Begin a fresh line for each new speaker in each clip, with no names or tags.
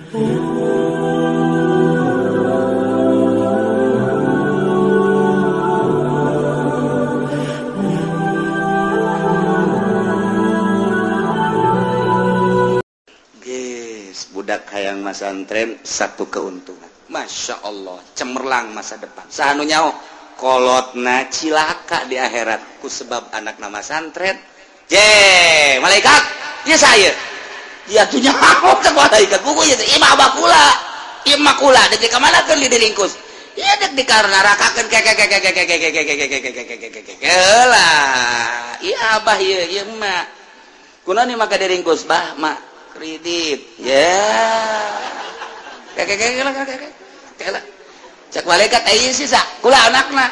Budak hayang masantren satu keuntungan. Masya Allah, cemerlang masa depan. Sanu nyaho kolotna cilaka di akhirat ku sebab anak nama santren. Malaikat, ya saya. Ya tuh nyaho ke malaikat buku ya imah bakula. Imah kula dek ka mana keun diringkus. Ya dek dikarenarakakeun lah. Iya abah ieu mah. Kunaon maka diringkus bah mak kredit ya cek malaikat ayeuna sisa kula anakna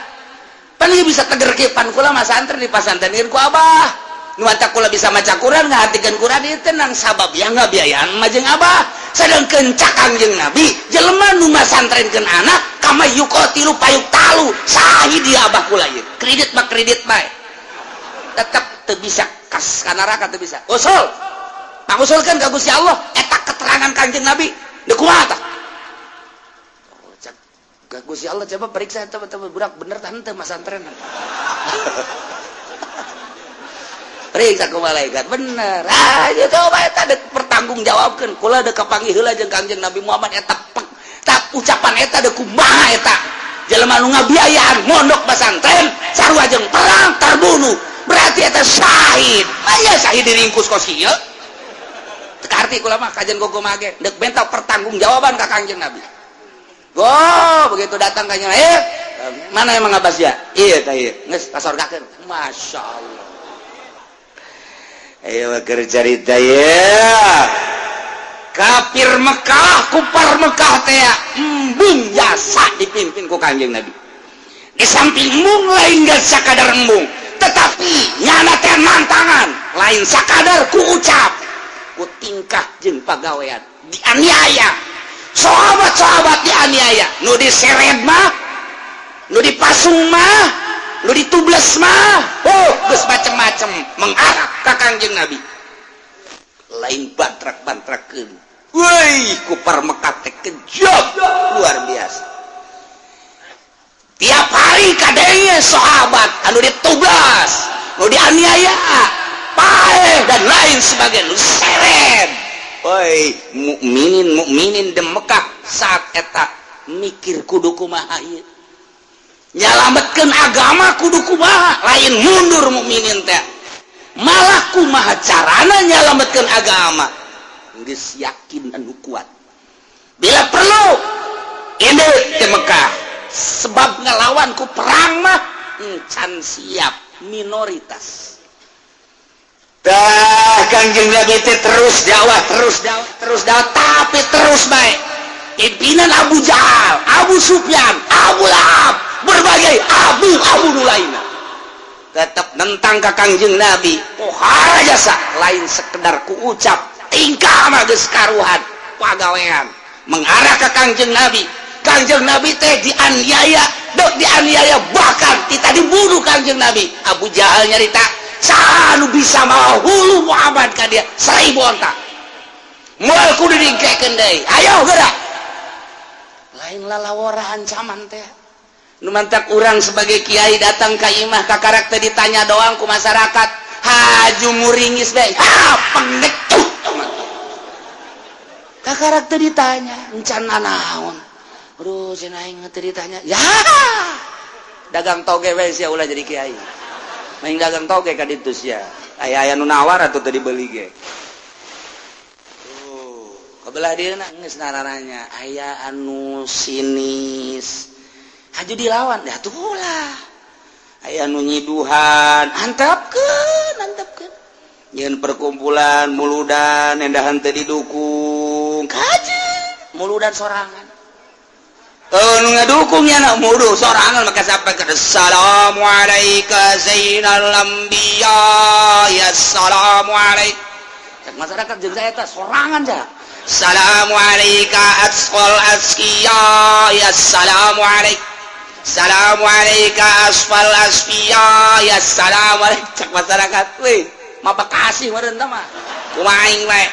pan ieu bisa teger kipan kula mah santri di pasantren ku abah nu anta kula bisa maca Quran ngahatikeun Quran ieu tenang sabab ya ngabiayaan mah jeung abah sadengkeun cak Kangjeng Nabi jelema nu masantrenkeun anak kama yuqatilu payuk talu sahih di abah kula ieu kredit bae tetep teu bisa kas ka neraka teu bisa usul pangusulkan ke Gusti Allah eta keterangan Kanjeng Nabi deuk kumaha tah ke Gusti Allah coba periksa eta budak bener tah henteu masantren periksa ku malaikat bener aja coba eta deuk pertanggungjawabkeun kula deuk kapanggih heula jeung Kanjeng Nabi Muhammad eta ucapan eta deuk kumaha eta jelema nu ngabiayaan mondok pesantren sarua jeung perang terbunuh berarti eta syahid aya syahid diringkus kos ieu arti kula mah kajian gogo mage dek bentak pertanggungjawaban ka Kanjeng Nabi. Begitu datang Kanjeng mana yang mengabas ya? Iya tah ieu. Geus kasorgakeun. Masyaallah. Ayo keur carita ya. Kafir Mekah, kufar Mekah teh embung jasa dipimpin ku Kanjeng Nabi. Di samping embung lain geus sakadar embung, tetapi nyana teh mantangan, lain sakadar ku ucap. Ku tingkah jeung pagawean dianiaya sahabat-sahabat dianiaya nu diseret mah nu dipasung mah nu ditubles mah geus macem-macem mengarah ka Kanjeng Nabi lain bantrak-bantrakeun weuy kufar Mekah teh kejam luar biasa tiap hari kadenge sahabat anu ditublas nu dianiaya paeh dan lain sebagainya lu seret woi mukminin di Mekah saat eta mikir kudu kumaha ieu nyalametkeun agama kudu kumaha lain mundur mukminin teh malah kumaha carana nyalametkeun agama geus yakin anu kuat bila perlu ini di Mekah sebab ngelawan ku perang mah encan siap minoritas. Kanjeng Nabi terus dakwah tapi terus baik pimpinan Abu Jahal, Abu Sufyan, Abu Lahab berbagai abu nulaina tetap nentang ka Kanjeng Nabi pohara jasa lain sekedar ku ucap tingkah mah geus karuhan pagawean mengarah ka Kanjeng Nabi teh dianiaya bahkan kita dibunuh Kanjeng Nabi. Abu Jahal nyarita sanu bisa mahulu Muhammad ka dia 1000 onta moal kudu dingkekeun deui ayo gerak lain lalawara ancaman teh nu mantak urang sebagai kiai datang ka imah ka karakter ditanya doang ku masyarakat haju muringis bae pengecut ka karakter ditanya encan naon aduh cenah aing teu ditanya ya dagang toge we sia ulah jadi kiai main dagang toge ka ditu sia aya nu nawar atuh teu dibeli ge kabelah dieuna geus nararanya aya anu sinis haju dilawan dah tuh ulah aya nu nyiduhan antepkeun nyeun perkumpulan muludan endahan teu didukung kaje muludan sorangan nu ngadukung nya na mudu sorangan maka sampaikan assalamu alayka zainal anbiya ya assalamu alayka masyarakat jeung saya teh sorangan ja assalamu alayka asqal asqiya ya assalamu alayka assalamu alayka asfal asfiya ya assalamu alayka cak masyarakat we mah kasih meureun tah mah kumaha aing we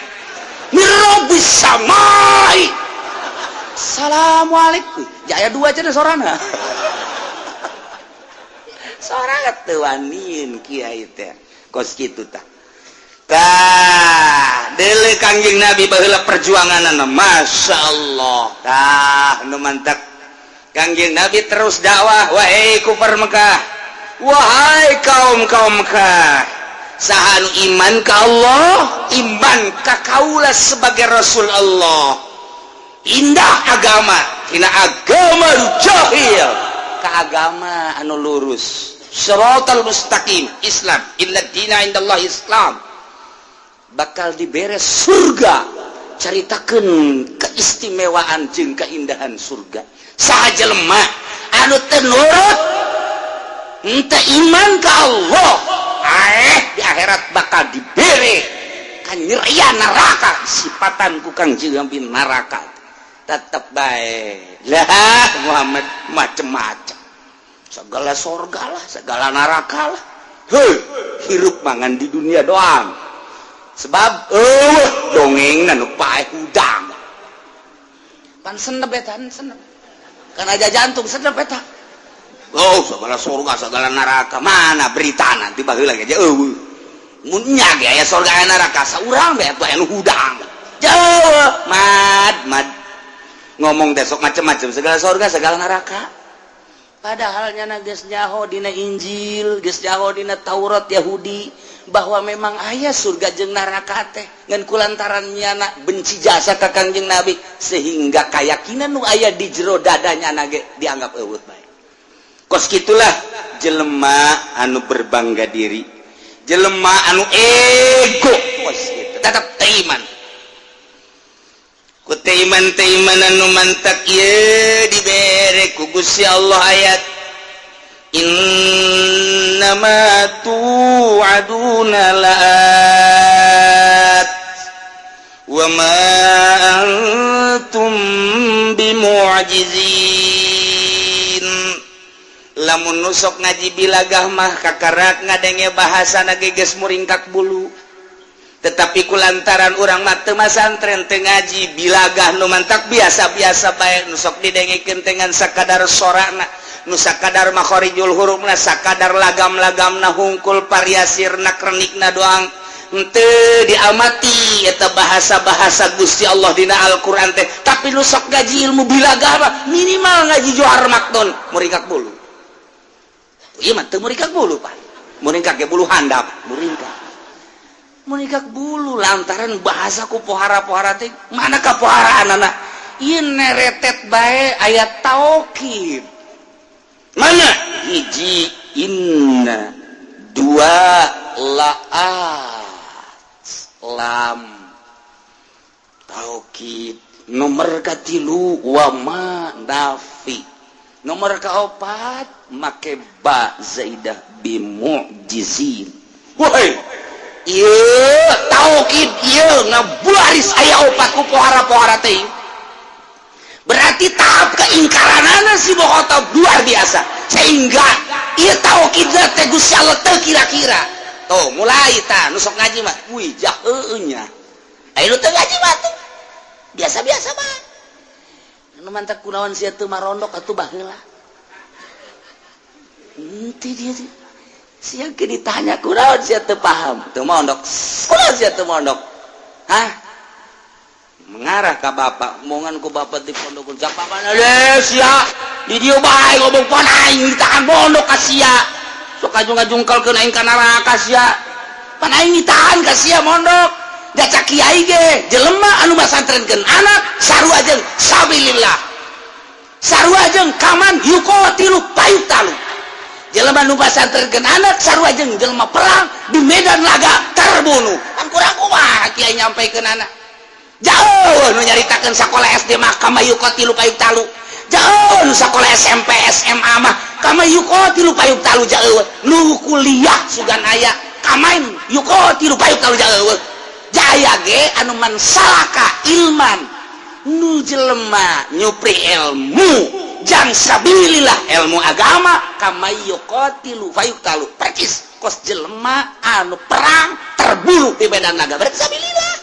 mirabis samai assalamualaikum jaya dua aja deh sorana sorangan tuanin kiai teh kos kitu tah dele Kangjeng Nabi baheula perjuanganna Masya Allah tah nu mantap Kangjeng Nabi terus dakwah wahai kufar Mekah wahai kaum Mekah saha nu iman ka Allah iman ka kaula sebagai Rasul Allah indah agama tina agama jahil ka agama anu lurus siratal mustaqim Islam inna dina indallahi Islam bakal diberes surga caritakeun keistimewaan jeung keindahan surga saha jelema anu teu nurut henteu iman ka Allah di akhirat bakal dibere kan nyerian neraka sifatan ku Kangjeng Nabi neraka tetap baik lah Muhammad macem-macem segala sorga lah segala neraka lah hirup mangan di dunia doang sebab dongeng nanu paeh udang pan senep eta senep kan aja jantung senep eta segala surga segala neraka mana berita nanti baheula ge mun nya ge aya surga aya neraka saurang we atuh anu hudang jauh mad ngomong teh sok macem-macem segala surga segala neraka padahal nya geus nyaho dina Injil geus nyaho dina Taurat Yahudi bahwa memang aya surga jeung neraka teh ngan kulantaran nyana benci jasa ka Kangjeng Nabi sehingga keyakinan nu aya di jero dadanya ge dianggap eueuh bae kos gitulah jelema anu berbangga diri jelema anu ego kos gitu tetap teiman ku teiman anu mantak ye dibere ku Gusti Allah ayat innama tu'aduna la'at wa ma antum bimu'jizin lamun nusok ngaji bilagah mah kakarak ngadenge bahasa geus muringkak bulu tetapi kulantaran urang mah teu masantren teu ngaji bilagah nu mantak biasa-biasa bae nusok didengikeun dengan sakadar sorana nu sakadar makharijul hurufna sakadar lagam-lagamna hungkul variasirna krenikna doang henteu diamati eta bahasa-bahasa Gusti Allah dina Al-Qur'an teh tapi nusok ngaji ilmu bilagah mah minimal ngaji johar makdon muringkak bulu iya mah teu muringkak bulu Pak muringkak ge bulu handap muringkak bulu lantaran bahasa ku pohara-pohara teh mana kapoharaanna ieu neretet bae ayat taukid mana hiji inna dua laat lam taukid nomor katilu wa ma nafi nomor kaopat make ba zaidah bimu'jizin woi ieu taukid ieu ngabaris aya opat ku pohara-pohara teh berarti tahap keingkaranana si bohota luar biasa sehingga ieu taukid teh Gusti Allah teu kira-kira tuh mulai tah nu sok ngaji mah wih jaheu nya aya nu teu ngaji mah tuh biasa-biasa mah nu mantap kunaon sia teu marondok atuh baheula henteu dia sia ke ditanya kunaon sia teu paham teu mondok kunaon sia teu mondok mengarah ka bapak omongan ku bapak di pondok jak papana deh sia di dieu bae ngomong pan aing ditahan pondok ka sia sok ajung-ajungkelkeun aing ka neraka sia pan aing ditahan ka sia mondok da cak kiai ge jelema anu masantrenkeun anak sarua jeung sabilillah sarua jeung kaman yuqatilu payutalu jelema nu pasantrenkeun anak sarua jeung jelema perang di medan laga terbunuh kan kurang kumaha kiai nyampaikeun anak jauh nu nyaritakeun sakola SD mah kama yuqatilu payutalu jauh nu sakola SMP SMA mah kama yuqatilu payutalu jauh nu kuliah sugan aya kamain yuqatilu payutalu jauh jaya ge anu man salaka ilman nu jelema nyupri ilmu jang sabilillah ilmu agama kama yuqatilu payutalu percis kos jelema anu perang terbunuh di medan naga berarti sabilillah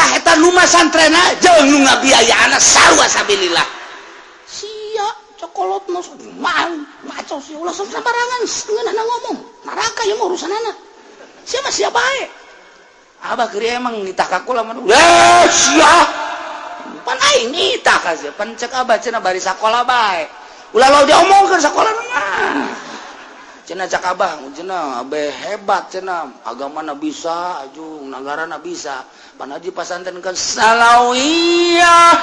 tah eta nu masantrena jeung nu ngabiayaana sarua sabilillah sia cokolot mah maco sih ulah sembarangan ngeunana ngomong neraka ieu mah urusanana sia mah sia bae abah keur emang nitah ka kula mah sia pan aing nitah ka sia pan cek abah cenah bari sakola bae ulah lo diomongkeun sakola mah cenah cak abah cenah abe hebat cenah agamana bisa ajung nagarana bisa pan haji pasantren kan salawiyah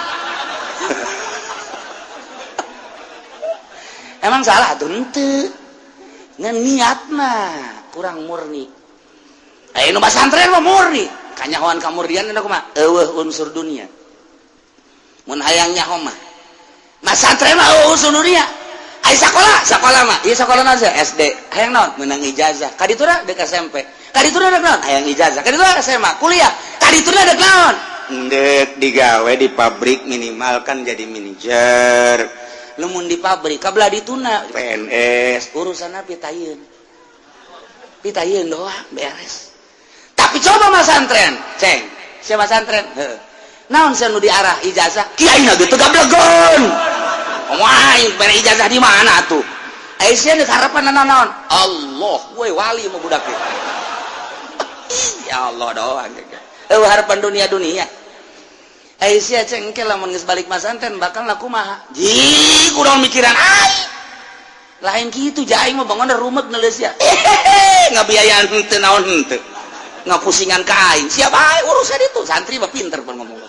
emang salah tuh henteu ngan niatna kurang murni nu pasantren mah murni kanyahoan kamurdian eta kumaha eueuh unsur dunia mun hayang nyaho mah pasantren mah eueuh unsur dunia ai sakola mah ieu sakola naon SD hayang naon meunang ijazah kaditura deuk SMP kaditura deuk naon hayang ijazah kaditura SMA kuliah kaditura deuk naon deuk digawe di pabrik minimal kan jadi manajer lamun di pabrik kabelah dituna PNS urusana pitayeun doang beres tapi coba masantren ceng sia masantren heuh naon sia nu diarah ijazah kiaina ge teu gablegon main bere ijazah di mana tuh Aisyah di harapan naon Allah gue wali mah budak ieu ya Allah doang harapan dunia Aisyah cengkel lamun geus balik masantren bakal kumaha ji kudu mikiran aing lain kitu jaing mah bangun rumek neuleus ya ngabiayaan henteu naon henteu ngapusingan ka aing siapa aing urusan itu santri mah pinter pun ngomong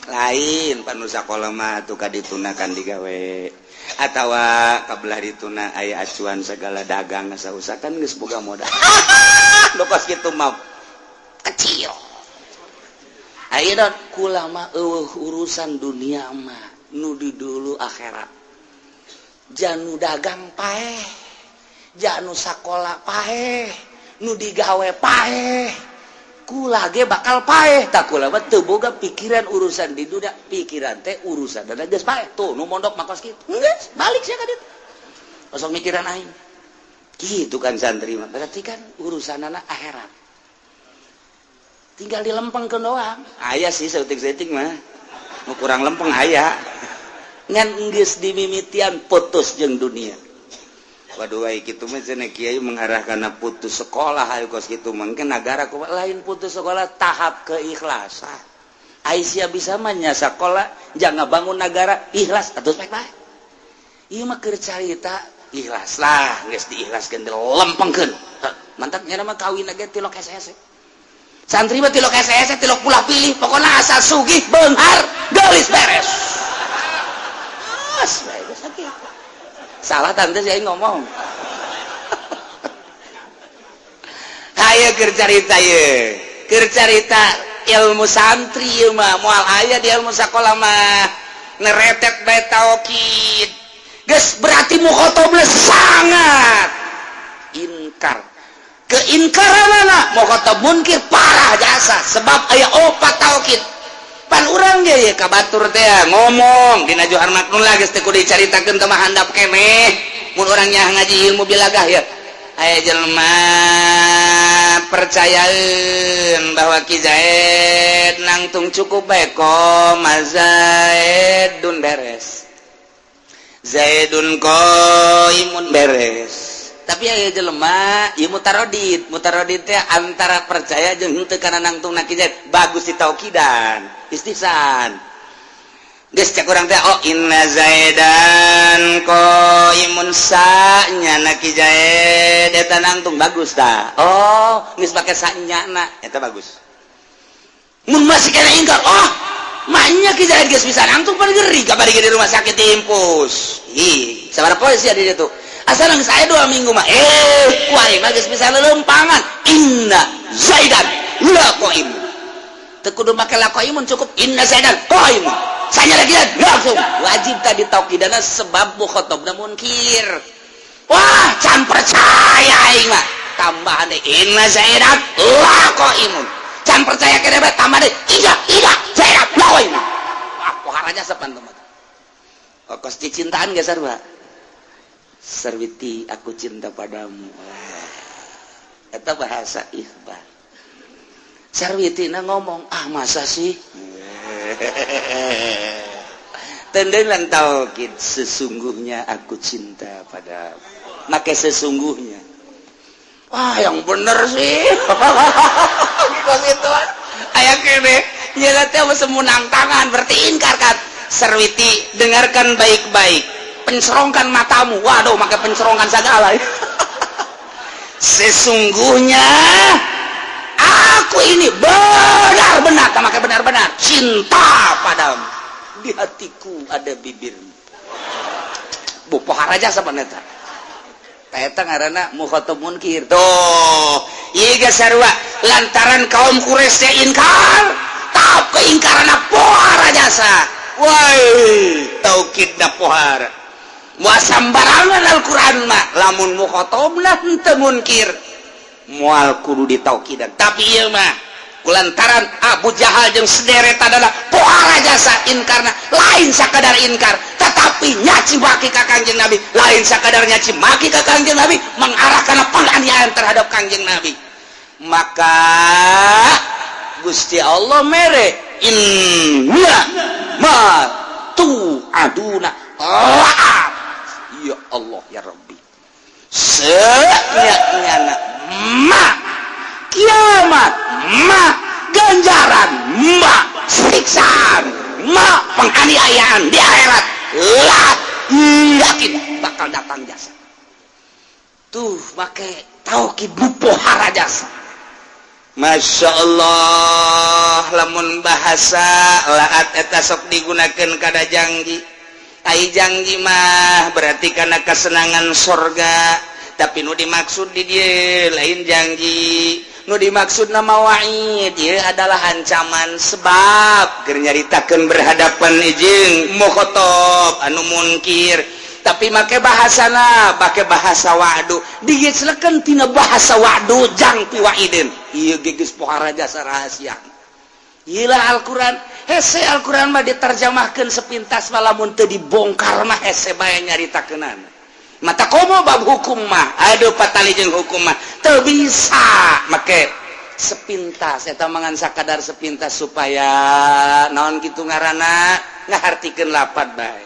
lain panu sakola mah tuh kaditunakan digawe atawa kabelah dituna aya acuan segala dagang sausakan geus boga modal dokos kitu mah kecil ayeuna kula mah eueuh urusan dunia mah nu di dulu akhirat janu dagang paeh janu sakola paeh nu digawe paeh kula ge bakal paeh tak kula mah teu boga pikiran urusan di dunia pikiran teh urusan dan geus paeh tuh nu mondok makos kitu geus balik sia ka ditu osok mikiran aing kitu kan santri mah berarti kan urusanana akhirat tinggal dilempengkeun doang aya sih seutik-seutik mah nu kurang lempeng aya ngan geus dimimitian putus jeung dunia waduh ai kitu mah cenah kiai mengarah kana putus sekolah hayu kos kitu mungkin negara ku lain putus sekolah tahap keikhlasan Aisyah bisa mah nya sakola jangan bangun negara ikhlas atuh baik-baik ieu mah keur carita ikhlas lah geus diikhlaskeun dilempengkeun mantap nya mah kawin ge tilok hese-hese santri mah tilok hese-hese tilok pulah pilih pokona asal sugih beunghar geulis beres bae sakit salah tante saya ngomong haye keur carita ilmu santri mah moal aya di ilmu sakola mah neretet bae taukid geus berarti mukhotob sangat inkar keinkaranana mukhotob munkir parah jasa sebab aya opat taukid pan urang ge ka batur teh ngomong dina Johar Maknun geus teh kudu dicaritakeun teh mah handap keneh mun urang nya ngaji ilmu bilagah ya aya jelema percayaeun bahwa Ki Zaid nangtung cukup bae koma Zaidun beres Zaidun qaimun beres tapi aya jelema ieu mutaradid teh antara percaya jeung henteu kana nangtung Ki Zaid bagus ditaukidan istihsan geus cek urang teh oh inna Zaidan qaimun sa'nya Ki Zaid eta nangtung bagus tah oh geus pake sa'nyana eta bagus mun masih kena ingkar oh mahnya Ki Zaid geus bisa nangtung pan geri kabari di rumah sakit diimpus ih sabaraha poe sia di ditu asal geus aya 2 minggu mah ku aing mah geus bisa lelempangan inna Zaidan la qaim teu kudu make la qaimun cukup inna Zaidan qaim sanya lagi langsung wajib tadi taukidana sebab mukhatabna munkir wah can percaya aing mah tambahan deui inna Zaidan la qaimun can percaya kene bae tambah deui ida Zaidan la qaim wah poharaja sapan teman kos dicintaan geus sarua Sarwiti aku cinta padamu eta bahasa ikhbar Sarwitina ngomong, masa sih? Tendelan taukid, sesungguhnya aku cinta pada. Make sesungguhnya. Yang bener sih. Gitu. Aya kene, nyela teh semunang tangan berarti ingkar kan. Sarwiti, dengarkan baik-baik. Pencerongkan matamu. Waduh, make pencerongkan segala. Sesungguhnya aku ini benar-benar, make benar-benar cinta padamu. Di hatiku ada bibirmu. Bu pohar aja sama neta. Eta ngaranna mukhatab munkir. Tuh, ieu ge sarua lantaran kaum Quraisy ingkar, tahap keingkaranna pohar jasa. Woi, taukidna pohar. Moal sambarangan Al-Qur'an mah lamun mukhatabna henteu munkir. Moal kudu ditaukidan. Tapi ieu mah kulantaran Abu Jahal jeung sederet adalah pohara jasa inkarna lain sakadar inkar tetapi nyaci maki ka Kangjeng Nabi lain sakadar nyaci maki ka Kangjeng Nabi mengarahkan penganiayaan terhadap Kangjeng Nabi. Maka Gusti Allah mere inna ma tu aduna la'at. Ya Allah ya Rabbi senyaknyana ma kiamat, ma ganjaran, ma siksaan, ma penganiayaan di akhirat. Yakin bakal datang jasa. Tuh make taukid pohara jasa. Masya Allah, lamun bahasa laat eta sok digunakeun kada janji. Ai janji mah berarti kana kesenangan sorga. Tapi nu dimaksud di dia lain janji. Nu dimaksud nama wa'id dia adalah ancaman sebab keur nyaritakeun berhadapan jeung mukhatab anu munkir. Tapi make bahasana pake bahasa wa'du. Digeslekeun tina bahasa wa'du jang ti wa'idin. Ieu geus pohara jasa rahasia. Ieu Al-Qur'an, hese Al-Qur'an mah diterjemahkeun sepintas malamun teu dibongkar mah hese bae nyaritakeunana. Mata komo bab hukum mah aduh patali jeung hukum mah teu bisa make sepintas eta mangan sakadar sepintas supaya naon kitu ngaranna ngahartikeun lapad bae.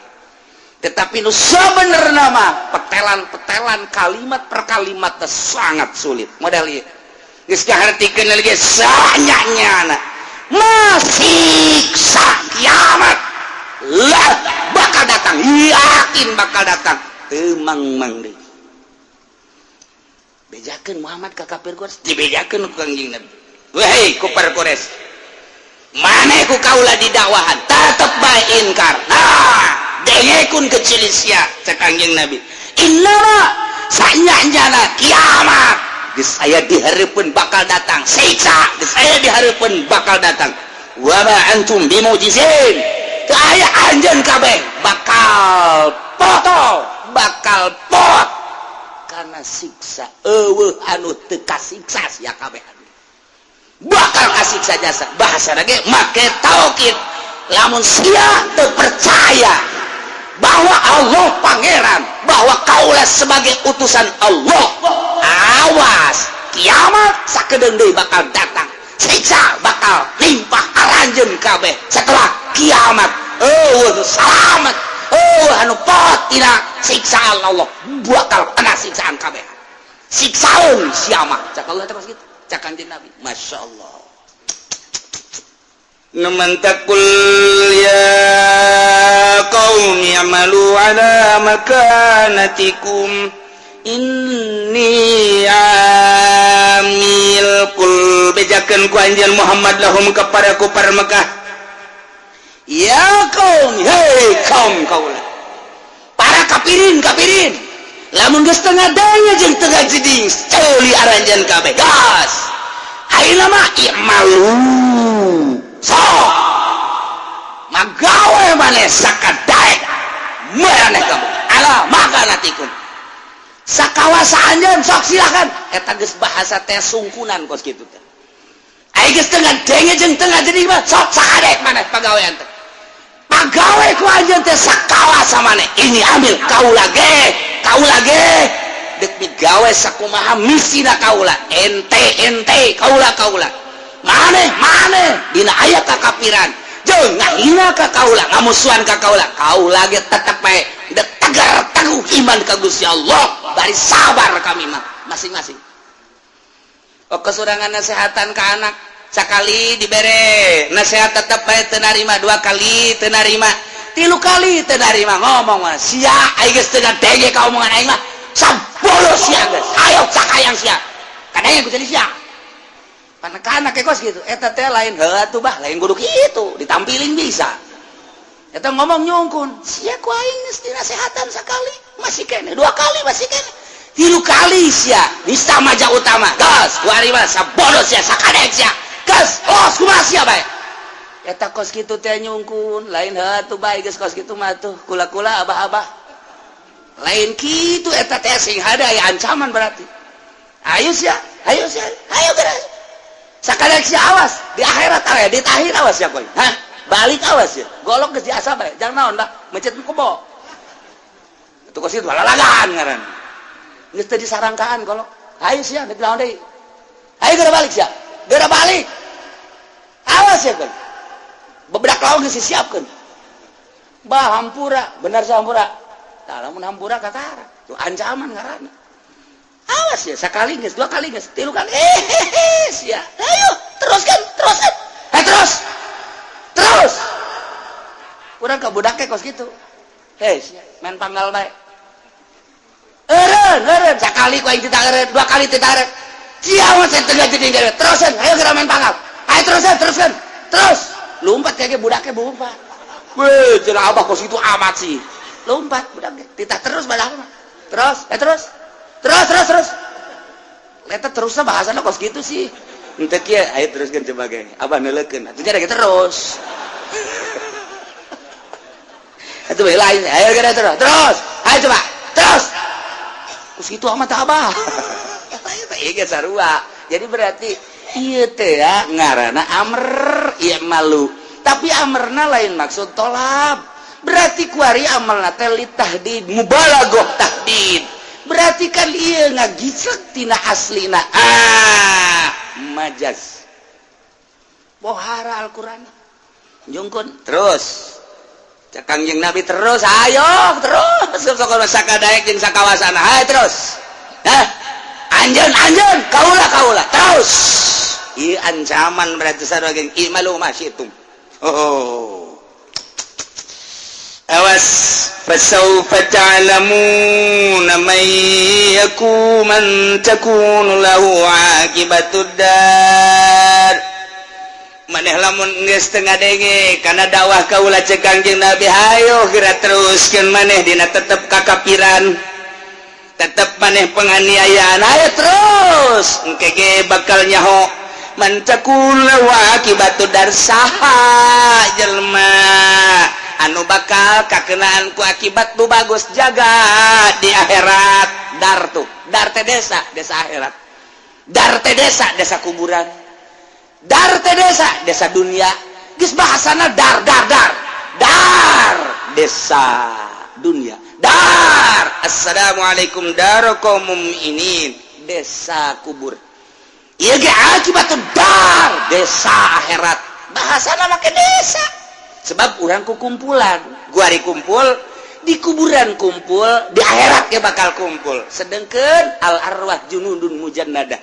Tetapi nu sabenerna mah petelan-petelan kalimat per kalimat sangat sulit. Model ieu geus ngahartikeun lagi sanyanyana masih kiamat lah bakal datang, yakin bakal datang. Mang deui. Bejakeun Muhammad ka kafir Quraisy, dibejakeun ku Kangjeng Nabi. Wahai kufar Quraisy, maneh ku kaula didakwahan, tetep bae inkar. Dengekeun kecil sia cek Kangjeng Nabi. Innama sanyanyana kiamat. Geus aya dihareupeun bakal datang, siksa geus aya dihareupeun bakal datang. Wa ma antum bimujizin. Teu aya anjeun kabeh bakal potong. Bakal pot karena siksa eueuh anu teu kasiksa sia kabeh bakal kasiksa jasa. Bahasa lagi make taukid lamun sia teu percaya bahwa Allah pangeran, bahwa kaula sebagai utusan Allah, awas kiamat sakedeung deui bakal datang, siksa bakal limpah aranjeun kabeh setelah kiamat. Selamat anu pot tina siksaan Allah bakal kena siksaan kabeh. Siksaun siapa? Cak Allah terus gitu. Cak Kanjeng Nabi. Masya Allah. Namantakul ya qaumi amalu ala makanatikum inni amil kul bejakeun ku anjeun Muhammad lahum kepada kufar Mekah. Ya kaum, hei kaum kaulah. Para kafirin, lamun geus teu ngadaya jeung teu ngajiding, ceuli aranjeun kabeh. Gas. Ayeuna mah i'malu. Sok. Magawe maneh sakadae. Maneh kabeh. Ala makanatikum. Sakawasa anjeun sok silakan. Eta geus bahasa teh sungkunan kos kitu teh. Aya geus teu ngadenge jeung teu ngajiding mah sok sakadek maneh pagawean teh. Pagawe ku anjeun teh sakawa samane ini ambil kau lage dek migawe sakumaha misina kaula ente kaula maneh dina aya kakapiran jeung ngahina ka kaula ngamusuhan ka kaula ge tetep bae tegar teguh iman ka Gusti Allah bari sabar kami mah masing-masing. Kesurangan nasehatan ka anak sakali dibere nasihat tetep bae teu narima, 2 kali teu narima, 3 kali teu narima, ngomong mah sia aing geus teu ngadenge ka omongan aing mah sabodo sia geus ayo cakayang sia kadang ku jadi sia anak-anak kos gitu eta teh lain heuh bah lain kudu kitu ditampilin bisa eta ngomong nyungkun sia ku aing geus dinasehatan sakali masih kene, 2 kali masih kene, 3 kali sia nista maja utama gas ku ari mah sabodo sia sakadek sia gas los kumaha sia bae eta kos kitu teh nyungkun lain heuh bae geus kos kitu mah tuh kula-kula abah-abah lain kitu eta teh sing hade aya ancaman berarti ayo geus sakadek sia awas di akhirat aya di tahir awas ya koy hah balik awas ya golok geus diasa bae jang naon dah mencet kebo itu kos itu lalagan ngaran geus teu disarangkaan golok ayo sia nek naon deui ayo geura balik sia geura balik awas ya koy bebedak lawan geus disiapkeun bah hampura bener sahampura tah lamun hampura kakara tuh ancaman ngaranna awas ya sekali geus 2 kali geus 3 kali sia ayo teruskan terus urang ka budak kos kitu sia main panggal bae eureun sakali ku aing teu eureun 2 kali teu eureun sia mah teu jadi eureun terusan ayo geura main panggal ayo teruskan terus lompat kaya budak ke lompat weh cenah abah kos kitu amat sih lompat budak titah terus badak mah terus eta terusna bahasana kos gitu sih henteu kieu aya teruskeun coba ge abah neulekeun atuh nya terus atuh bae lain ayo geura terus ayo coba terus kos kitu amat abah eta ieu ge sarua jadi berarti ieu teh ya ngaranna amr ieu malu tapi amrna lain maksud tolab berarti kuari amalna teh li tahdid mubalaghah tahdid berarti kan iya ngagisek tina aslina majaz bohara Al-Quran jungkun terus Kangjeng Nabi terus ayo terus sok sakadaek jeung sakawasana hayu terus anjeun kaula terus ieu ancaman berarti sarua geng imalu masyitum awas fasawfa ta'lamuna man takunu lahu aqibatud dar maneh lamun geus teu ngadenge kana dakwah kaula cek Kangjeng Nabi hayo geura teruskeun maneh dina tetep kakapiran tetep maneh penganiayaan hayo terus engke ge bakal nyaho man takunu lahu aqibatud dar saha jelema anu bakal kakenaan ku akibat nu bagus jaga di akhirat dar teh desa akhirat dar teh desa kuburan dar teh desa dunia geus bahasana dar desa dunia dar assalamualaikum darakum mukminin desa kubur ieu ge akibat dar desa akhirat bahasana make desa sebab urang kukumpulan gua ari kumpul di kuburan kumpul di akhirat ge bakal kumpul sedengkeun al arwah junudun mujannada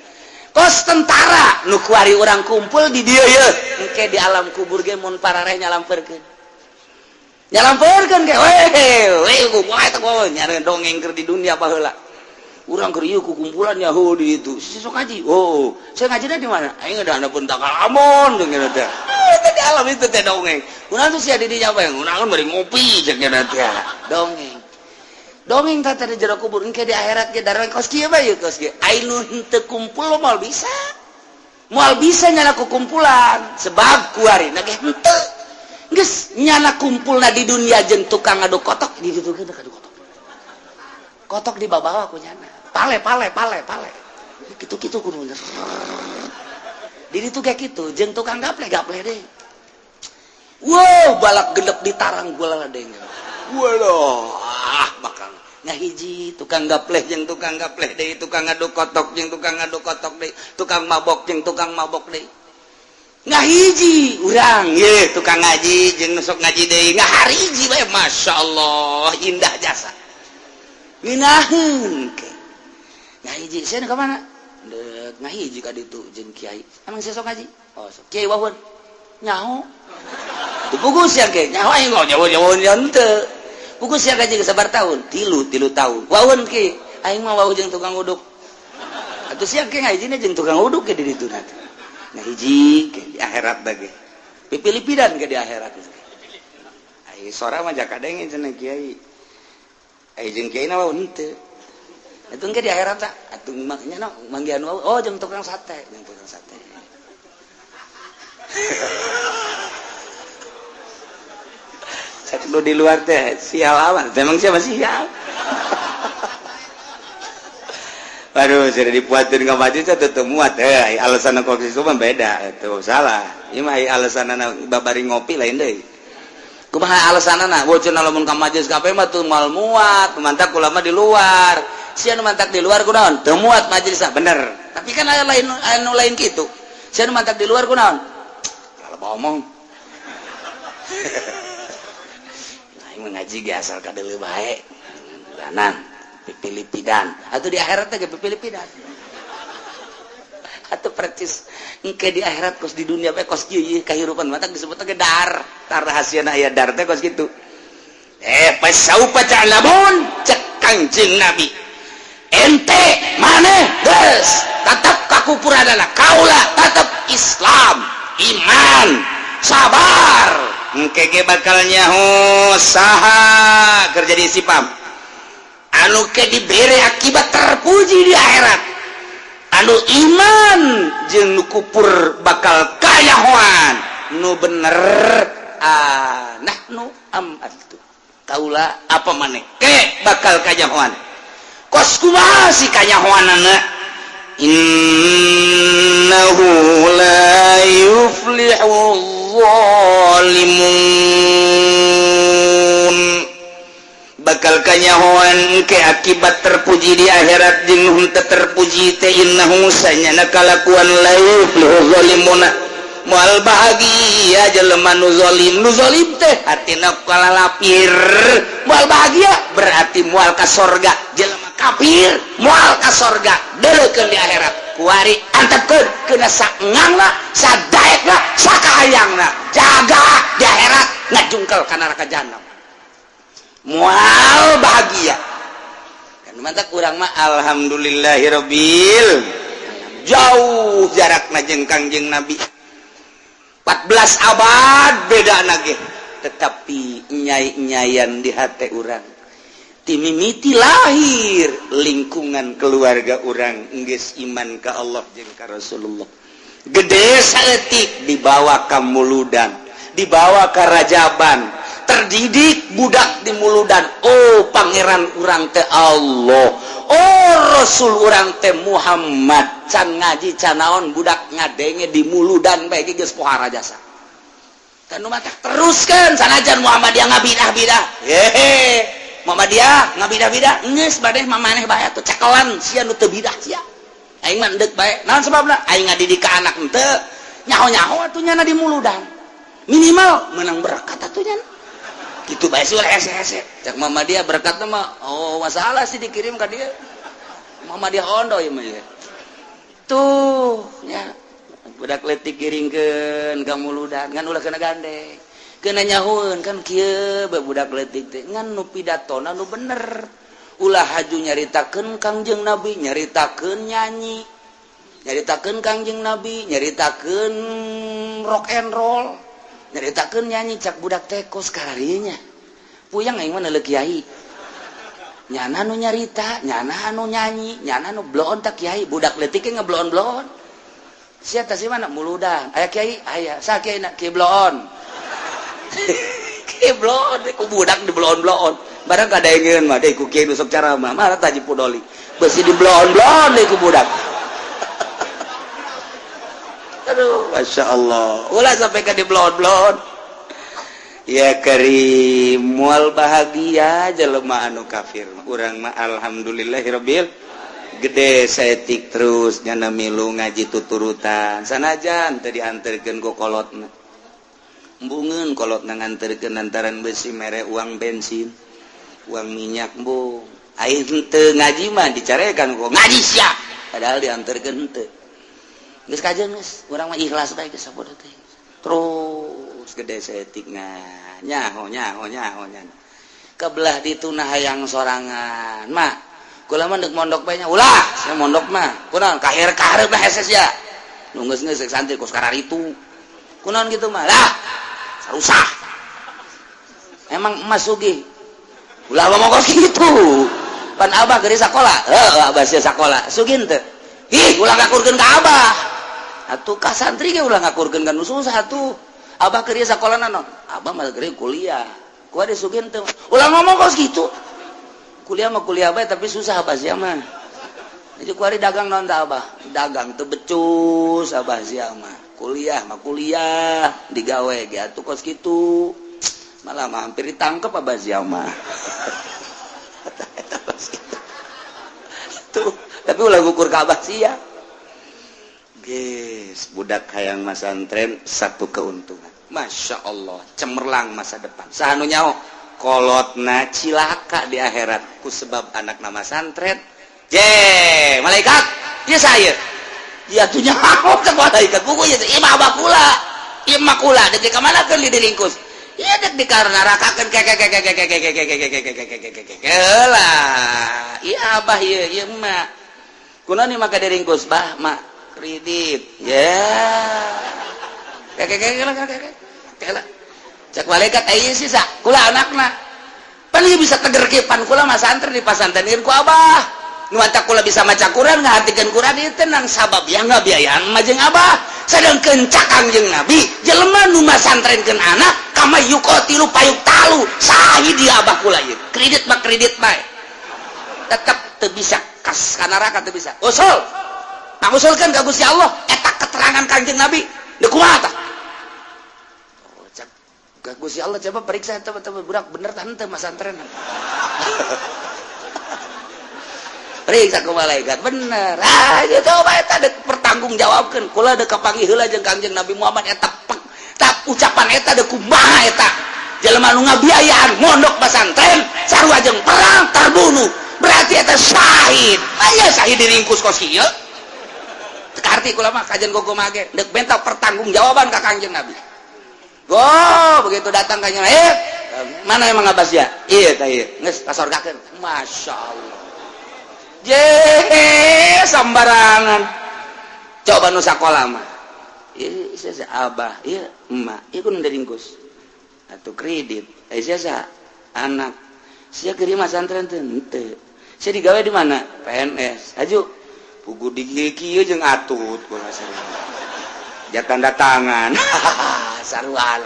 kos tentara nu kuari urang kumpul di dieu ye engke di alam kubur ge mun parareh nyalampeurkeun ge we kumaha eta gua nyari dongeng keur di dunia baheula urang keur ieu kukumpulan yaho di itu sok ngaji saya ngajina di mana aing ada pun takal amon dengan teh di alam itu teh dongeng urang tuh sia di dinya bae urang bari ngopi jeung teh dongeng teh di jero kubur engke di akhirat ge dareng kos kieu bae kos kieu ainu henteu kumpul moal bisa nyana kukumpulan sebab kuari na ge henteu geus nyana kumpulna di dunia jeung tukang ngaduk kotok di ditu ge ngaduk kotok di babawa ku nyana pale kitu kudu bener di ditu kayak gitu jeung tukang gaple deh wow balak gendep ditarang gula deh waduh bakal ngahiji tukang gapleh jeung tukang gapleh deh tukang ngaduk kotok jeung tukang ngaduk kotok deh tukang mabok jeung tukang mabok deh ngahiji urang ye tukang ngaji jeung nusok ngaji deui ngahariji bae masyaallah indah jasa nginaheun ke ngahiji sia ka mana deuk ngahiji ka ditu jeung kiai emang sia sok ngaji oh sok kiai wahun nyaho tu pugu sia ke nyaho aing nyaho henteu pugu sia gaji sabar tahun 3 tahun wahun ke aing mah wahun jeung tukang uduk atuh sia ke ngahijina jeung tukang uduk ke di ditu nanti ngahiji ke di akhirat bage pipilipidan ke di akhirat ai sora mah jakadenge cenah kiai ai jeung kiai na wahun henteu atuh ke di akhirat tak atuh maknya manggihan oh jeung tukang sate Satu di luar teh sial aman memang siapa sial waduh sudah dipuatin ke masjid saya tetep muat alasan kok itu mah beda itu salah ini mah alasan babari ngopi lain deh kumaha alasan bocor lamun ka majelis kafe mah tuh mal muat mantak ulama di luar sia nu mantak di luar kunaon teu muat majelis bener tapi kan aya lain anu lain kitu sia nu mantak di luar kunaon kalau ngomong aing ngaji ge asal kadeuleu bae lanan pipilipidan atau di akhirat teh pipilipidan atau percis engke di akhirat kos di dunia bae kos kieu kahirupan mata disebut teh dar rahasiana aya dar teh kos kitu pasaupa ta'lamun cek Kangjeng Nabi ente maneh geus tetep kakupuranana kaula tetep Islam iman sabar engke ge bakal nyaho saha kerja di sipam anu ke dibere akibat terpuji di akhirat anu iman jeung nu kupur bakal kayahoan nu bener nahnu amatu kaula apa maneh ke bakal kayahoan kos kumaha si kayahoanana innahu la yuflihu zalimun bakal kanyahoan ke akibat terpuji di akhirat jeung henteu terpuji teh innahu sanyana kalakuan la yuflihu zalimuna moal bahagia jelema nu zalim teh hatina kalalapir moal bahagia berarti moal ka sorga jelema kafir moal ka sorga deulekeun di akhirat kuari antepkeun keuna saengangna sadaekna sakahayangna jaga di akhirat ngajungkel ka neraka jahanam mual bahagia kan mantap urang mah alhamdulillahirabbil jauh jarakna jeung Kangjeng Nabi 14 abad bedana ge tetapi nyai-nyayan di hate urang timimiti lahir lingkungan keluarga urang geus iman ka Allah jeung ka Rasulullah gede saeutik dibawa ka muludan dibawa ka rajaban terdidik budak di muludan oh pangeran urang teh Allah oh Rasul urang teh Muhammad can ngaji can naon budak ngadenge di muludan bae geus pohara jasa kan nu mah teruskeun sanajan Muhammadiyah ngabidah-bidah Muhammadiyah ngabidah-bidah geus badeh mamaneh bae atuh cekelan sia nu teu bidah sia aing mah endek bae naon sababna aing ngadidik ka anak henteu nyaho-nyaho atuh nyana di muludan minimal menang berkat atuh nyana gitu bae sih hese-hese cak Muhammadiyah berkatna mah oh masalah sih dikirim ka dia Muhammadiyah ondo ieu mah tuh nya budak leutik kiringkeun ka muludan ngan ulah kena gandeng kena nyahoeun kan kieu budak leutik teh ngan nu pidatona nu bener ulah haju nyaritakeun Kangjeng Nabi nyaritakeun nyanyi nyaritakeun Kangjeng Nabi nyaritakeun rock and roll nyaritakeun nyanyi cak budak teh kos kararinya puyang aing mah neuleuh kiai nyana nu nyarita nyana anu nyanyi nyana nu bloon tak kiai budak leutik ge ngebloon-bloon sia teh si mana muludan aya kiai aya sa kiai na kiai bloon kiai bloon ku budak di bloon-bloon barang kadaengeun mah deui ku kiai nu sok caramah mah taji pudoli beusi di bloon-bloon deui ku budak aduh masya Allah ulah sampai ke di blon-blon ya karim mual bahagia jelema anu kafir urang mah alhamdulillahirabbil gede setik terus nyana milu ngaji tuturutan sanajan teu dianterkeun ku kolotna embungeun kolotna nganterkeun lantaran besi mere uang bensin uang minyak bu aing teu ngaji mah dicarekan ku ngaji sia padahal dianterkeun teu geus kajeun geus urang mah ikhlas bae geus sabodo teh terus gede setik nyaho kebelah ditu nah hayang sorangan mak kula mah deuk mondok bae nya ulah saya mondok mah kunaon kaharep lah heses ya nu geus geus santri ku sekarang itu kunaon gitu mah lah sarusah emang emas sugih ulah ngomong gitu pan abah geus sakola abah sia sakola sugih teu ih ulah ngakurkeun ka abah atuh ka santri ge ulah ngakurkeun ka nu susah atuh abah keur sakola naon abah mah keur kuliah ku ade sugih teu ulah ngomong gitu kuliah mah kuliah bae tapi susah abah sia mah jadi kuari dagang naon tah abah dagang teu becus abah sia mah kuliah digawe ge atuh kos kitu malah mah hampir ditangkep abah sia mah tuh tapi ulah ngukur ka abah sia geus budak hayang masantren satu keuntungan Masya Allah cemerlang masa depan sahanu nyaho kolotna cilaka di akhirat ku sebab anak nama santret malaikat ieu saya ieu tuh nyaho ka malaikat buku ieu imah bakula imah kula deuk ka manakeun di diringkus ieu deuk dikarenarakakeun lah ieu abah ieu emak kunaon ieu maka diringkus bah mak kredit cek malaikat ayeuna sisa kula anakna pan ieu bisa tegerkepan kula mah santri di pasantreun ku abah nu anta kula bisa maca Quran ngahartikeun Quran ieu teh nang sabab ya ngabiayaan mah jeung abah sadengkeun cak Kangjeng Nabi jelema nu masantrenkeun anak kama yuqatilu payuk talu sahi di abah kula ieu kredit mah kredit bae tetep teu bisa kas ka neraka teu bisa usul pangusulkeun ka Gusti Allah eta keterangan Kangjeng Nabi deuk kumaha tah Gusti Allah coba periksa teman-teman budak bener tante mas antren periksa ke malaikat bener gitu coba eta dek pertanggung jawabkan kula dek kapanggih heula jeung Kangjeng Nabi Muhammad eta ucapan eta dek kumaha eta jelema nu ngabiayaan mondok pesantren sarua jeung perang terbunuh berarti eta syahid aya syahid diringkus kos kieu teu arti kula mah kajen gogo mage dek benta pertanggung jawaban ka Kangjeng Nabi begitu datang kanya mana emang abas ya iya tah ieu geus kasorgakeun masyaallah sambarangan coba nu sakola mah ieu sia abah ieu emak ieu kudu diringkus atuh kredit sia anak sia keur mah santren teh henteu sia digawe di mana PNS aju pugu di kieu jeung atut kula ja tanda tangan sarua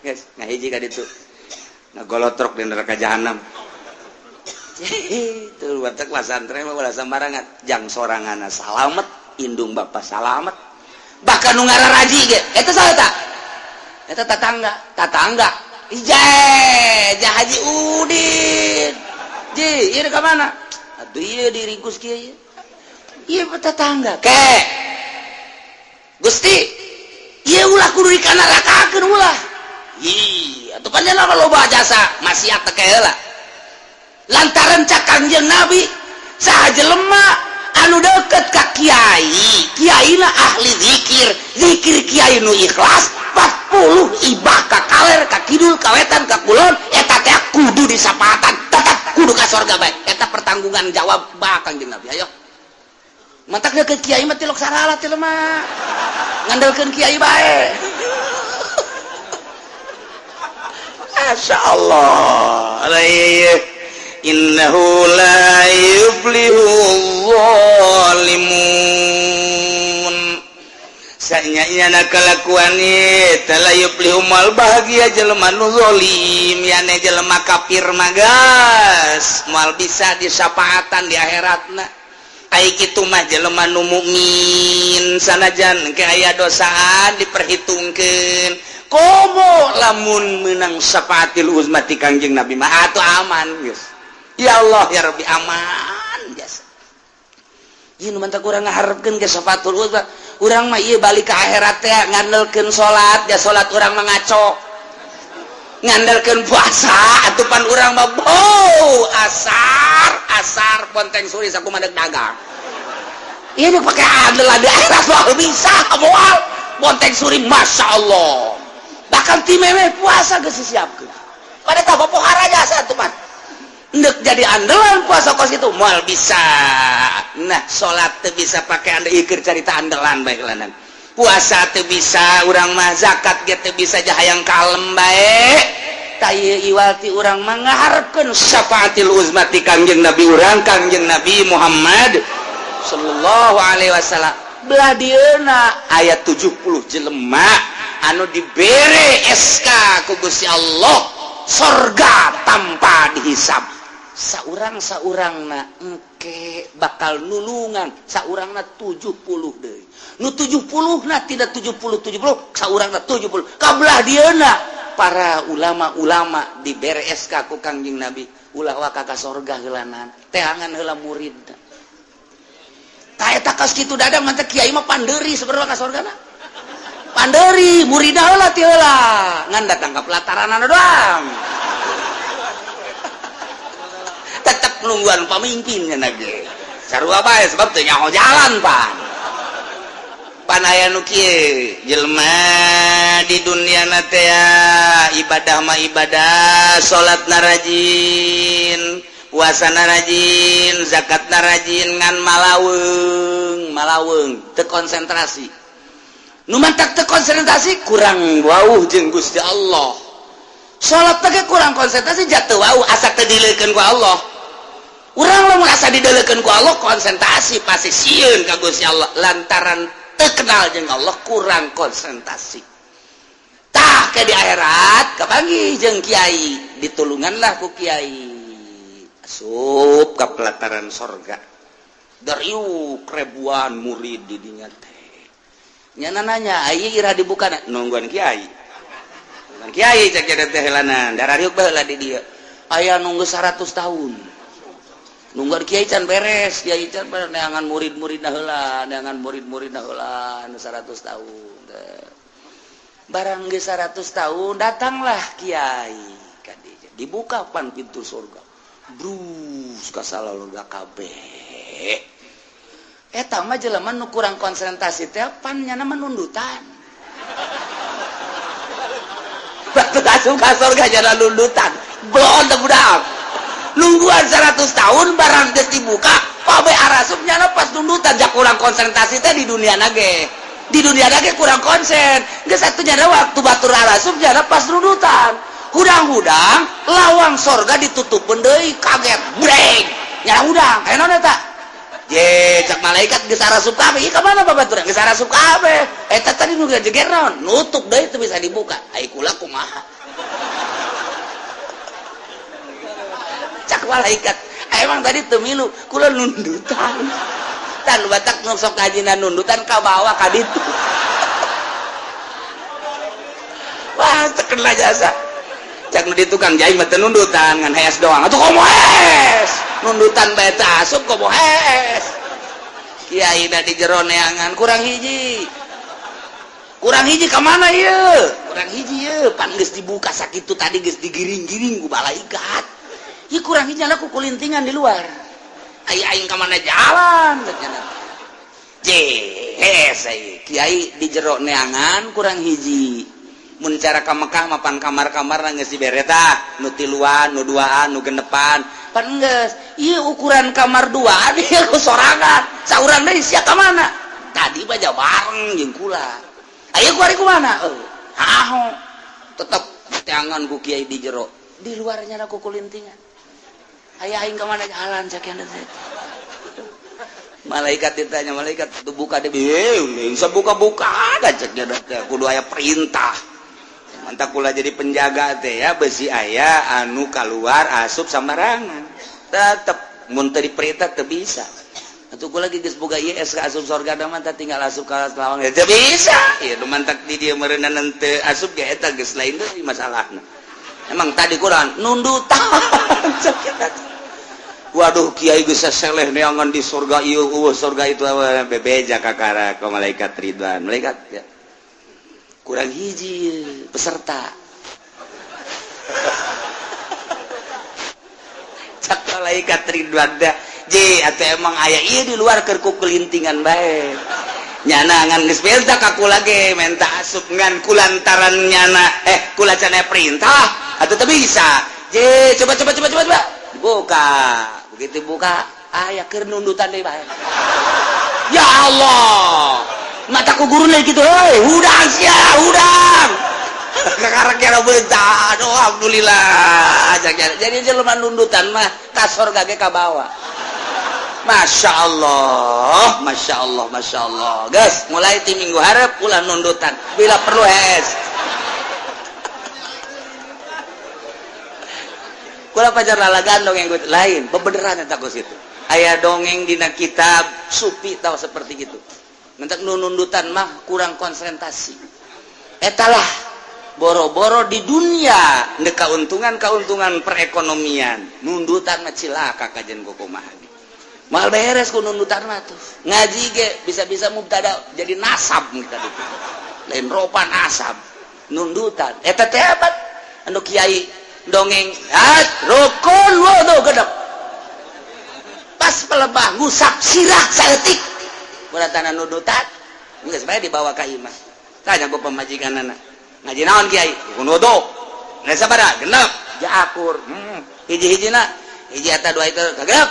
geus ngahiji ka ditu ngagolotrok di neraka jahanam itu watak pasantren mah ulah sambarangan jang soranganna salamet indung bapa salamet bahkan nu ngararaji ge eta saha tah eta tatangga ijeh Haji Udin ji ieu ka mana atuh ieu diringkus kieu ieu tetangga ke Gusti ieu ulah kudu dikanarakakeun ulah atuh panjenengan loba jasa maksiat teh heula lantaran cak Kangjeng Nabi saha jelema anu deukeut ka kiaina ahli zikir kiai nu ikhlas 40 ibah ka kaler ka kidul ka wetan ka kulon eta teh kudu disapaatan tetep kudu ka surga bae eta pertanggungan jawab ba Kangjeng Nabi ayo mantak deukeut kiai mah tilok sarala teh mah ngandelkeun kiai bae masyaallah innahu la yuflihu zalimun sanyana kalakuan eta la yuflihu mal bahagia jelema nu zalim yane jelema kafir magas moal bisa disapaatan di akhiratna ai kitu mah jelema nu mukmin sanajan ke aya dosaan diperhitungkeun komo lamun menang syafaatil uzma ti Kangjeng Nabi mah atuh aman geus ya Allah ya Rabbi aman jasa kurang ngaharepkeun ge syafatul uzma urang mah ieu balik ka akhirat teh ngandelkeun salat ya salat urang mah ngaco ngandalkeun puasa atupan urang mah asar ponteng suri sakumaha dagang ieu mah pake andelan di akhirat mah bisa moal ponteng suri masyaallah bahkan ti memeh puasa geus disiapkeun pada tah pohara jasa atupan ndek jadi andalan puasa kos itu moal bisa nah salat teu bisa pake ande ieu carita andalan bae kelanan puasa teu bisa urang mah zakat ge teu bisa jahayang kalem bae taya iwati urang mah ngaharepkeun syafaatil uzma ti Kangjeng Nabi urang Kangjeng Nabi Muhammad sallallahu alaihi wasallam belah dieuna aya 70 jelema anu dibere SK ku Gusti Allah surga tanpa dihisab saurang-saurangna engke bakal nulungan saurangna 70 deui nu 70 na tidak 70 saurangna 70 kabelah dieuna para ulama-ulama dibere SK ku Kangjeng Nabi ulah wa ka surga heulanan teangan heula murid ta eta kas kitu dadang mah teh kiai mah pandeuri sabarwa ka surgana pandeuri muridna heula ti heula ngan datang ka pelataranana doang tetap nungguan pemimpinnya nage sarua bae sebab teu nyaho jalan pan aya nu kieu jelema di dunia na teh ibadah mah ibadah salatna rajin puasana rajin zakatna rajin ngan malaweung teu konsentrasi nu mantak teu konsentrasi kurang wauh jeung Gusti Allah salat teh kurang konsentrasi jatuh wauh asa teu dileukeun ku Allah urang lamun asa didelekeun ku Allah konsentrasi pasti sieun ka Gusti Allah lantaran teu kenal jeung Allah kurang konsentrasi tah ke di akhirat kapanggih jeung kiai ditulunganlah ku kiai asup ka pelataran sorga dariuk ribuan murid di dinya teh nyana nanya aya ira dibukana nungguan kiai cek jadi teh helanan darariuk baheula di dieu aya nunggu 100 tahun nungguan kiai can beres kiai can neangan murid-muridna heula neangan murid-muridna heula anu 100 tahun barang ge 100 tahun datanglah kiai ka dieu dibuka pan pintu surga brus ka salaloga kabeh eta mah jelema nu kurang konsentrasi teh pan nyana menundutan batu asup ka surga jana nundutan blon teh budak nungguan 100 tahun barang geus dibuka pabe arasup nyana pas nundutan jak kurang konsentrasi teh di dunia nage kurang konsen geus atuh nyana waktu batur arasup nyana pas nundutan hudang-hudang lawang sorga ditutupeun deui kaget break nyana hudang aya naon eta ye cek malaikat geus arasup kabeh ieu ka mana babaturan geus arasup kabeh eta tadi nu geger naon nutup deui teu bisa dibuka ai kula kumaha cak malaikat emang tadi teu milu kula nundutan tan batak nu sok kajina nundutan ka bawah ka ditu wah terkenal jasa cak nu di tukang jahit mah teu nundutan ngan hees doang atuh komo hees nundutan bae teh asup komo hees kiaina di jero neangan kurang hiji ka mana ieu kurang hiji ieu pan geus dibuka sakitu tadi geus digiring-giring ku malaikat ieu kurang hiji nya ku kulintingan di luar aing ka mana jalan jes kiai di jero neangan kurang hiji mun cara ka Mekah mapan kamar-kamar geus dibere tah nu tiluan nu duaan nu genepan pan geus ieu ukuran kamar duaan ieu sorangan saurang deui sia ka mana tadi baja bareng jeung kula aya ku ari kumana haho tetep teangan ku kiai di jero di luarnya aku kulintingan aya aing ka mana jalan sakian teh malaikat ditanya malaikat tu buka deui bisa buka-buka aja cek teh kudu aya perintah mantap kula jadi penjaga teh ya besi aya anu keluar asup sambarangan tetep mun teu diperintah teu bisa atuh kula geus boga ieu SK asup surga mah tinggal asup ka lawang teu bisa ieu nu mantak di dieu meureunana teu asup ge eta geus lain deui masalahna emang tadi kurang nundutan waduh kiai geus seleh neangan di surga ieu surga itu bebeja kakara ka malaikat ridwan malaikat ya. Kurang hiji peserta cak malaikat ridwan dah je atuh emang aya ieu di luar keur ku kelintingan bae nyana ngan geus belta ka kula ge menta asup ngan kulantaran nyana kula cenah perintah atuh teu bisa je coba buka begitu buka aya keur nundutan deui bae ya Allah mataku guru lagi gitu heuy hudang sia hudang kakarek kira beunta aduh alhamdulillah jadi jelema nundutan mah ka surga ge ka bawah Masya Allah guys mulai ti minggu harap ulah nundutan bila perlu kula pajar lalagan dongeng lain bebeneran eta geus kitu aya dongeng dina kitab supi tahu seperti gitu ngentek nundutan mah kurang konsentrasi etalah boro-boro di dunia nde kauntungan perekonomian nundutan mah cilaka kajen kukumaha mal beres ku nundutan mah tuh ngaji ge bisa-bisa mubtada jadi nasab kita itu lain ropan asab nundutan eta teh apa anu kiai dongeng rukun wudu gedep pas pelebah ngusap sirah saeutik kuratana nundutan geus bae dibawa ka imah tanya ku pamajikanana ngaji naon kiai rukun wudu ngan sabaraha genep jaakur hiji-hijina hiji eta dua itu kagep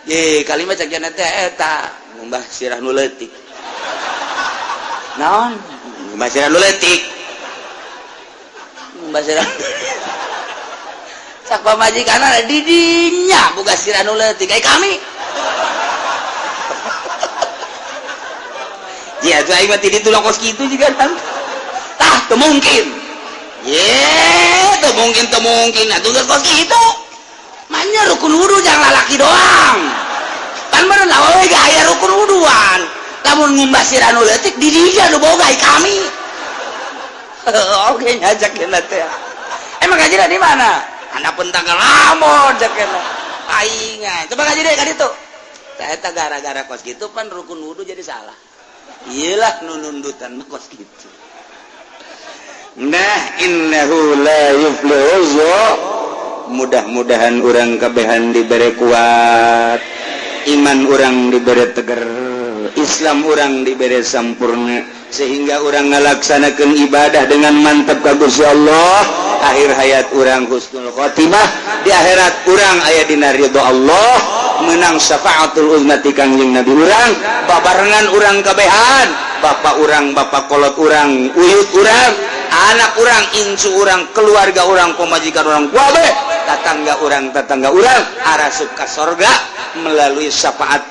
ye kalimat cak jana teh eta ngumbah sirah nu leutik naon ngumbah sirah nu leutik ngumbah sirah sak pamajikanna di dinya boga sirah nu leutik kayak kami ya tuh aing mah ti ditu lokos kitu juga kan tah teu mungkin teu mungkin atuh geus kos kitu manya rukun wudu jangan lalaki doang kan bener lah we aya rukun wuduan lamun ngumbah sirah nu leutik di dinya nu boga kami oke ngajak kena teh emang ngajina di mana anak pentang lamun cekena aingan coba ngaji deh ka ditu eta gara-gara kos kitu pan rukun wudu jadi salah iyalah nundutan mah kos kitu nah innahu la yuflihu mudah-mudahan urang kabehan dibere kuat iman urang dibere tegar Islam urang dibere sampurna sehingga urang ngalaksanakeun ibadah dengan mantap ka Gusti Allah akhir hayat urang husnul khotimah di akhirat urang aya dina ridho Allah menang syafaatul uzmati kangjeng Nabi urang babarengan urang kabehan bapak urang bapak kolot urang uyut urang anak urang incu urang keluarga urang pemajikan urang kuabe tetangga urang arasup ka surga melalui syafaat